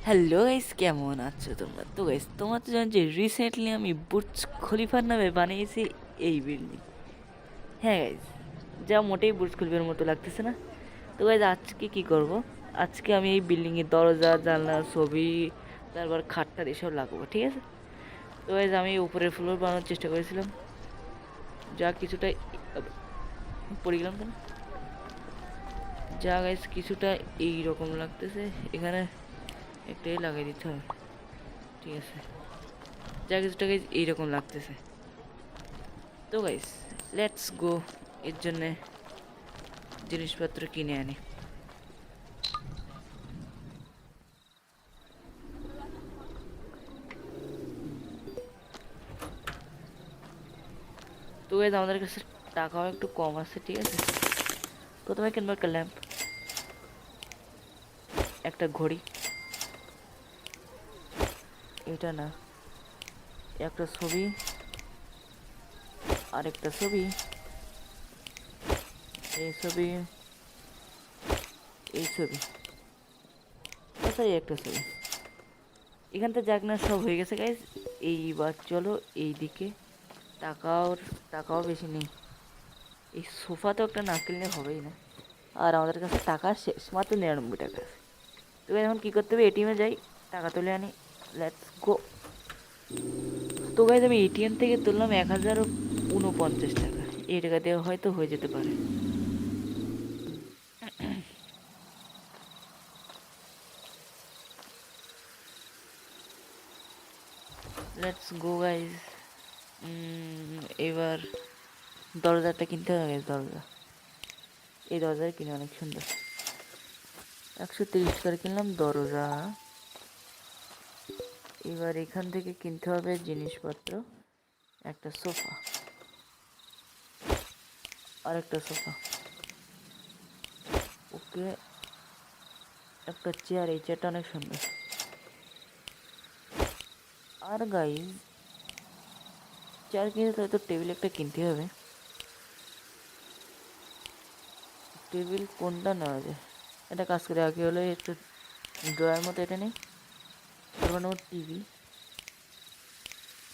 Hello guys, কেমন আছো তোমরা? তো গাইস, তোমরা তো জানো যে রিসেন্টলি আমি বুর্জ খলিফার নামে বানিয়েছি এই বিল্ডিং। হ্যাঁ গাইস, যা মোটেই বুর্জ খলিফার মতো লাগতেছে না। তো গাইস, আজকে কি করব? আজকে আমি এই বিল্ডিংয়ের দরজা, জানলা, ছবি, তারপর খাটটার এসব লাগাবো, ঠিক আছে? তো গাইস, আমি উপরের ফ্লোর বানানোর চেষ্টা করেছিলাম, যা কিছুটা পড়ে গেলাম কেন, যা গাইস কিছুটা এইরকম লাগতেছে। এখানে একটাই লাগাই দিতে হবে, ঠিক আছে? যা কিছুটা গাইস এইরকম লাগতেছে। তো গাইস, লেটস গো এর জন্যে জিনিসপত্র কিনে আনি। তো গাইস, আমাদের কাছে টাকাও একটু কম আছে, ঠিক আছে? প্রথমে কিনবো একটা ল্যাম্প, একটা ঘড়ি, এটা না, একটা ছবি, আর একটা ছবি, এই ছবি, এই ছবি, আচ্ছা এই একটা ছবি। এখান থেকে যাক না, সব হয়ে গেছে গাইস। এইবার চলো এই দিকে। টাকাও টাকাও বেশি নেই, এই সোফা তো একটা না কিনলে হবেই না। আর আমাদের কাছে টাকা শেষ, মাত্র 99 টাকা আছে। তো এখন কী করতে হবে? এটিএমে যাই, টাকা তুলে আনি। Let's go. তো গাইজ, আমি এটিএম থেকে তুললাম 1049 টাকা। এই টাকা দিয়ে হয়তো হয়ে যেতে পারে। Let's go guys. এবার দরজাটা কিনতে হবে গাইজ। দরজা, এই দরজাটা কিনে অনেক সুন্দর। 130 করে কিনলাম দরজা। এবার এখান থেকে কিনতে হবে জিনিসপত্র, একটা সোফা, আর একটা সোফা, ওকে, একটা চেয়ার। এই চেয়ারটা অনেক সুন্দর। আর গাইজ, চেয়ার কিনতে হয়তো টেবিল একটা কিনতে হবে। টেবিল কোনটা নেওয়া যায়? এটা কাজ করে আগে হলো একটু ড্রয়ার মতো এটা নেই। তারপর নেবো টিভি।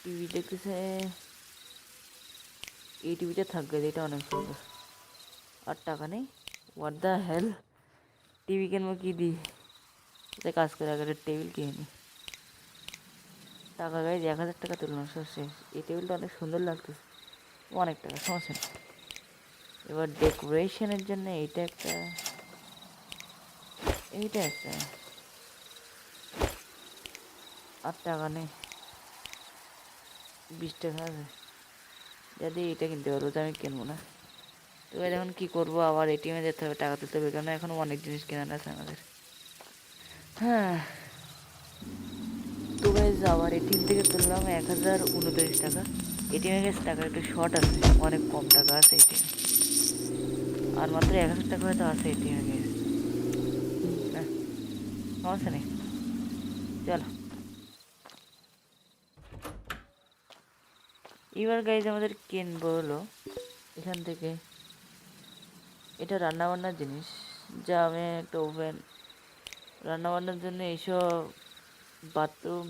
টিভি দেখতেছে, এই টিভিটা থাকবে, এটা অনেক সুন্দর। আর টাকা নেই, হোয়াট দ্য হেল। টিভি কিনবো কি দিই? এটা কাজ করে আগে টেবিল কিনে নিই। টাকা গাইজ 1000 টাকা তুললাম, সব শেষ। এই টেবিলটা অনেক সুন্দর লাগতেছে, অনেক টাকা, সমস্যা নেই। এবার ডেকোরেশনের জন্য এইটা একটা, এইটা একটা। আর টাকা নেই, 20 টাকা আছে, যদি এটা কিনতে পারবো তো আমি কিনবো না। তো এবার এখন কী করবো? আবার এটিএমে যেতে হবে, টাকা তুলতে হবে, কেন এখনও অনেক জিনিস কেনার আছে আমাদের। হ্যাঁ, তো গাইজ আবার এটিএম থেকে তুললাম 1039 টাকা। এটিএমে গেছে, টাকা একটু শর্ট আছে, অনেক কম টাকা আছে এটিএমে। আর মাত্র 1000 টাকা হয়তো আছে এটিএমে গেছে। না, সমস্যা নেই, চলো। এবার গাইজ আমাদের কিনবো হলো এখান থেকে, এটা রান্নাবান্নার জিনিস, যা আমি একটা ওভেন, রান্নাবান্নার জন্য এইসব, বাথরুম,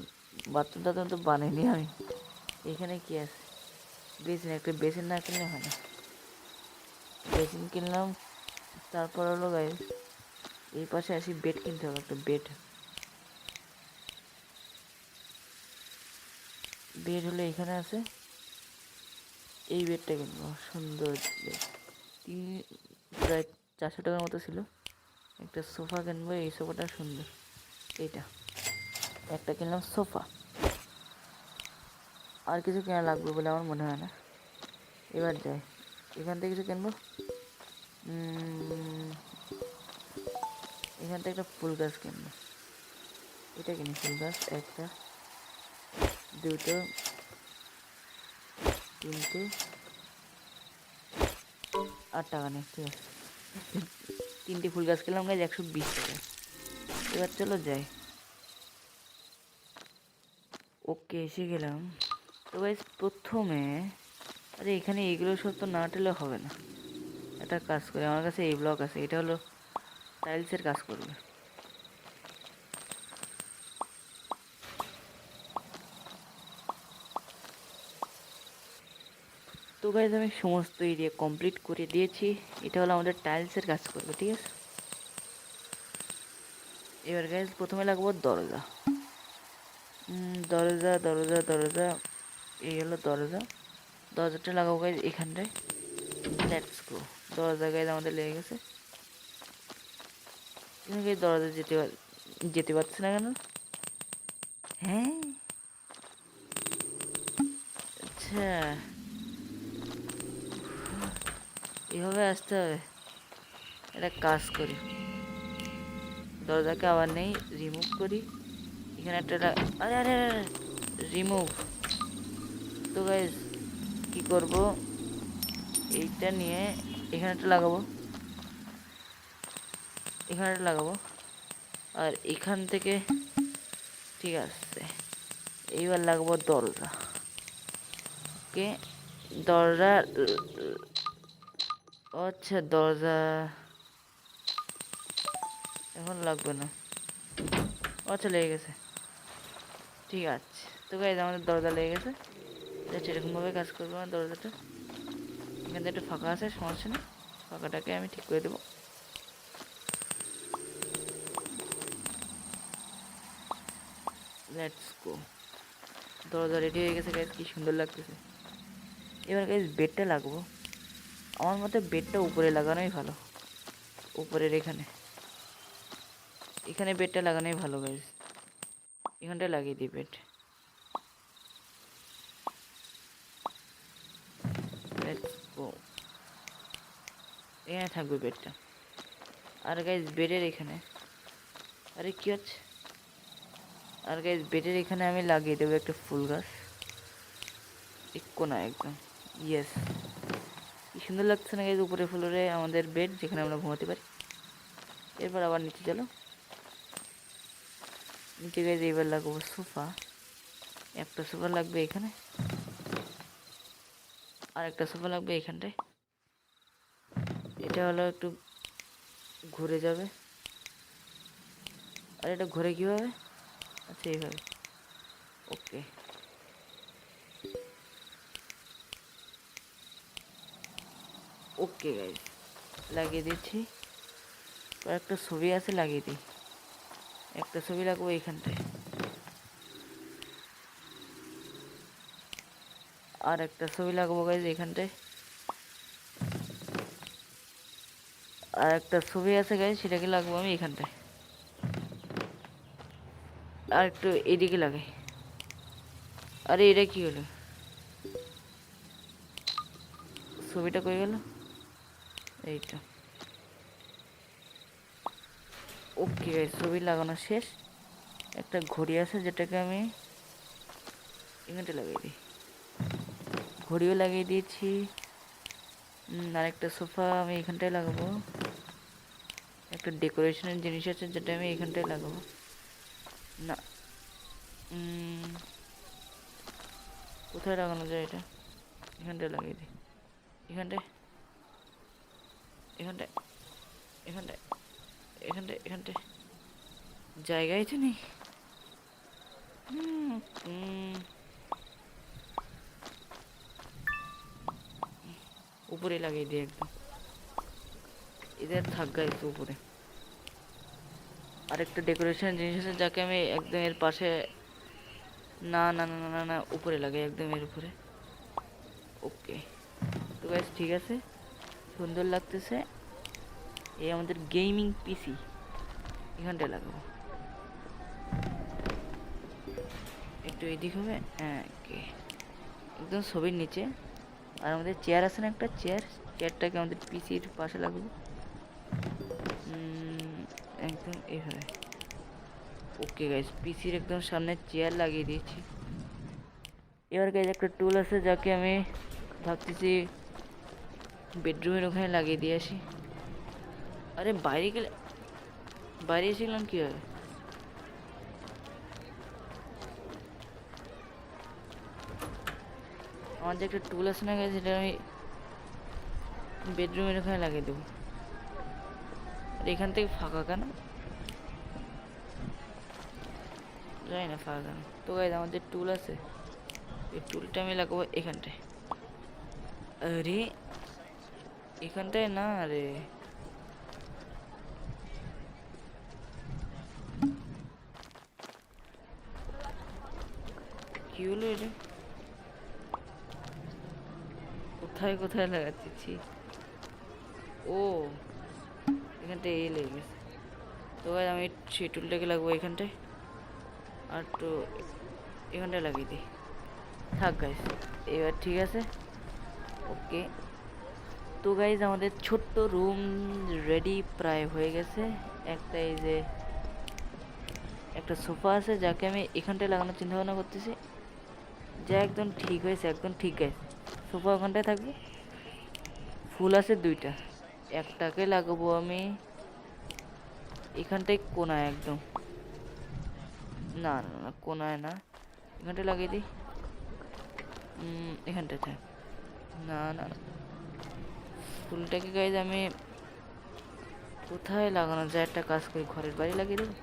বাথরুম টাথরুম তো বানাইনি আমি। এখানে কি আছে? বেসিন, একটা বেসিন না কিনলে হয় না। বেসিন কিনলাম। তারপর হলো গাইজ, এই পাশে আসি, বেড কিনতে হবে, একটা বেড। বেড হলো এখানে আছে, এই বেডটা কিনবো, সুন্দর বেড। তিন, প্রায় 400 টাকার মতো ছিল। একটা সোফা কিনবো, এই সোফাটা সুন্দর, এইটা একটা কিনলাম সোফা। আর কিছু কেনা লাগবে বলে আমার মনে হয় না। এবার যাই, এখান থেকে কিছু কিনবো। এখান থেকে একটা ফুল গাছ কিনবো, এটা কিনি ফুল গাছ, একটা, দুটো, তিনটে। আর টাকা নেই, ঠিক আছে। 3টে ফুল গাছ কিনলাম গাছ 120 টাকা। এবার চলো যাই। ওকে, এসে গেলাম। তো গাইজ প্রথমে, আরে এখানে এইগুলো সব তো না টেলে হবে না। একটা কাজ করে, আমার কাছে এই ব্লক আছে, এটা হলো টাইলসের কাজ করবে। তো গাইজ আমি সমস্ত এরিয়া কমপ্লিট করে দিয়েছি। এটা হলো আমাদের টাইলসের কাজ করবে, ঠিক আছে। এবার গাইজ প্রথমে লাগবো দরজা। দরজা দরজা দরজা, এই হলো দরজা। দরজাটা লাগাবো গাইজ এখানটায়। Let's go. দরজা গাইজ আমাদের লেগে গেছে। গাইজ দরজা যেতে পারছে না কেন? হ্যাঁ, আচ্ছা, এভাবে আসতে হবে। একটা কাজ করি, দরজাকে আবার নেই, রিমুভ করি। এখানে একটা আরে আরে রিমুভ। তো গাইজ কি করব, এইটা নিয়ে এখানে একটা লাগাবো, এখানে একটা লাগাবো, আর এখান থেকে ঠিক আছে। এইবার লাগাবো দরজা। ওকে, দরজা। আচ্ছা, দরজা এখন লাগবে না। আচ্ছা, লেগে গেছে, ঠিক আছে। তো গাইজ আমাদের দরজা লেগে গেছে। জাস্ট এরকমভাবে কাজ করবো না দরজাটা। এখানে একটু ফাঁকা আছে, সমস্যা নেই, ফাঁকাটাকে আমি ঠিক করে দেবো। Let's go. দরজা রেডি হয়ে গেছে গাইজ, কি সুন্দর লাগতেছে। এবার গাইজ বেডটা লাগবো। আমার মতে বেডটা উপরে লাগানোই ভালো, উপরের এখানে এখানে বেডটা লাগানোই ভালো গাইজ। এখানটায় লাগিয়ে দিই বেড। Let's go. এখানে থাকবে বেডটা। আর গাইজ বেডের এখানে, আরে কি হচ্ছে, আর গাইজ বেডের এখানে আমি লাগিয়ে দেবো একটা ফুল গাছ, এক কোনা একদম। ইয়েস, কি সুন্দর লাগছে না গাইজ উপরে ফ্লোরে আমাদের বেড, যেখানে আমরা ঘুমাতে পারি। এরপর আবার নিচে চলো। নিচে গাইজ এবার লাগবো সোফা। একটা সোফা লাগবে এখানে, আর একটা সোফা লাগবে এখানটায়। এটা হলো একটু ঘুরে যাবে। আর এটা ঘুরে কীভাবে? আচ্ছা, এইভাবে। ওকে, ওকে গাইজ, লাগিয়ে দিচ্ছি। আর একটা ছবি আছে, লাগিয়ে দিই। একটা ছবি লাগবো এইখানটায়, আর একটা ছবি লাগাবো গাইজ এখানটায়। আর একটা ছবি আছে গাইজ, সেটাকে লাগবো আমি এখানটায়। আর একটু এদিকে লাগাই। আরে এটা কি হলো, ছবিটা কই গেল? এইটা। ওকে গাইজ, ছবি লাগানো শেষ। একটা ঘড়ি আছে, যেটাকে আমি এখানটায় লাগিয়ে দিই। ঘড়িও লাগিয়ে দিয়েছি। আর একটা সোফা আমি এখানটায় লাগাবো। একটা ডেকোরেশনের জিনিস আছে, যেটা আমি এখানটায় লাগাবো। না, কোথায় লাগানো যায় এটা? এখানটায় লাগিয়ে দিই। এখানটায় এখানটায় এখানটায় এখানটায় এখানটায় জায়গায় তো নেই। উপরে লাগিয়ে দিই একদম, এদের থাক গাইজ উপরে। আরেকটা ডেকোরেশন জিনিস আছে, যাকে আমি একদম এর পাশে, না না না না না, উপরে লাগাই, একদম এর উপরে। ওকে, তো গাইজ ঠিক আছে, সুন্দর লাগতেছে। এই আমাদের গেমিং পিসি এখানটায় লাগাবো। একটু এদিক হবে, হ্যাঁ, ওকে, একদম ছবির নিচে। আর আমাদের চেয়ার আছে না, একটা চেয়ারটাকে আমাদের পিসির পাশে লাগবে, একদম এইভাবে। ওকে গাইজ, পিসির একদম সামনে চেয়ার লাগিয়ে দিয়েছি। এবার গাইজ একটা টুল আছে, যাকে আমি ভাবতেছি বেডরুমের ওখানে লাগিয়ে দিয়ে আসি। আরে বাইরে গেলে, বাইরে এসেছিলাম কীভাবে? আমার যে একটা টুল আছে না গাইজ, সেটা আমি বেডরুমের ওখানে লাগিয়ে দেবো। আর এখান থেকে ফাঁকা কেন? জানি না ফাঁকা কেন। তো গাইজ আমার যে টুল আছে, এই টুলটা আমি লাগাবো এখানটায়। আরে এখানটায় না রে, কি হলো এটা? কোথায় কোথায় লাগাচ্ছি? ও এখানটায় এই লেগে গেছে। তো ভাই আমি সেই টুলটাকে লাগবো এখানটায়, আর তো এখানটায় লাগিয়ে দিই। থাক গাইস, এবার ঠিক আছে। ওকে, তো গাইজ আমাদের ছোট্ট রুম রেডি প্রায় হয়ে গেছে। একটা এই যে একটা সোফা আছে, যাকে আমি এখানটায় লাগানোর চিন্তা ভাবনা করতেছি, যা একদম ঠিক হয়েছে, একদম ঠিক গাইজ। সোফা ওখানটায় থাকবে। ফুল আছে দুইটা, একটাকে লাগাবো আমি এখানটায় কোনায় একদম, না না না কোনায় না, এখানটায় লাগিয়ে দিই। এখানটায় থাক, না না না। ফুলটাকে গাইজ আমি কোথায় লাগানো যায় একটা কাজ করি, ঘরের বাইরে লাগিয়ে দেবো।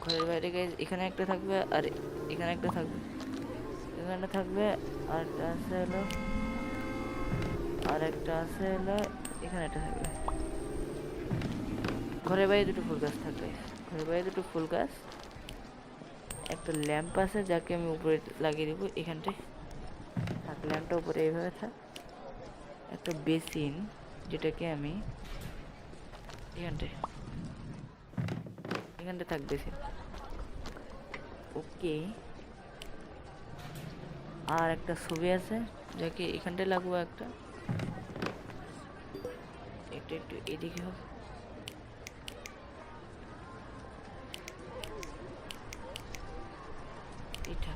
ঘরের বাইরে গাইজ এখানে একটা থাকবে, আর এখানে একটা থাকবে, এখানে থাকবে, আর একটা আছে হলো, আর একটা আছে হলো এখানে একটা থাকবে। ঘরের বাইরে দুটো ফুল গাছ থাকবে, ঘরের বাইরে দুটো ফুল গাছ। একটা ল্যাম্প আছে যাকে আমি উপরে লাগিয়ে দেবো এখানটায়, থাক ল্যাম্পটা উপরে এইভাবে থাক। একটা বেসিন যেটাকে আমি এখানটায়, এখানটায় থাক বেসিন। ওকে, আর একটা ছবি আছে যাকে এখানটায় লাগবো একটা, এটা একটু এদিকে হোক। এটা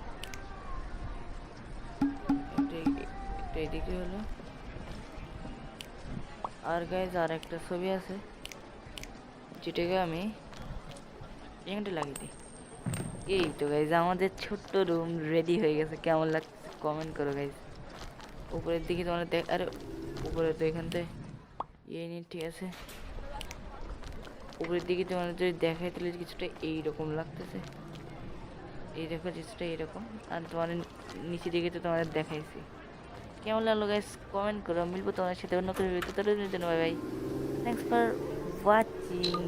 একটা এদিকে হলো। আর গাইজ আর একটা ছবি আছে যেটাকে আমি এখানটা লাগিয়ে দিই। এই তো গাইজ আমাদের ছোট্ট রুম রেডি হয়ে গেছে। কেমন লাগছে কমেন্ট করো গাইজ। উপরের দিকে তোমার দেখ, আরে উপরে তো এখানটায় এই নিয়ে ঠিক আছে। উপরের দিকে তোমার যদি দেখাই তাহলে কিছুটা এইরকম লাগতেছে, এই দেখো কিছুটা এইরকম। আর তোমার নিচে দিকে তো তোমাদের দেখাইছি। কেমন লাগলো গাইস কমেন্ট করো। মিলবো তোমার সাথে অন্য কোনো ভিডিওতে, ততদিনের জন্য bye bye. Thanks for watching.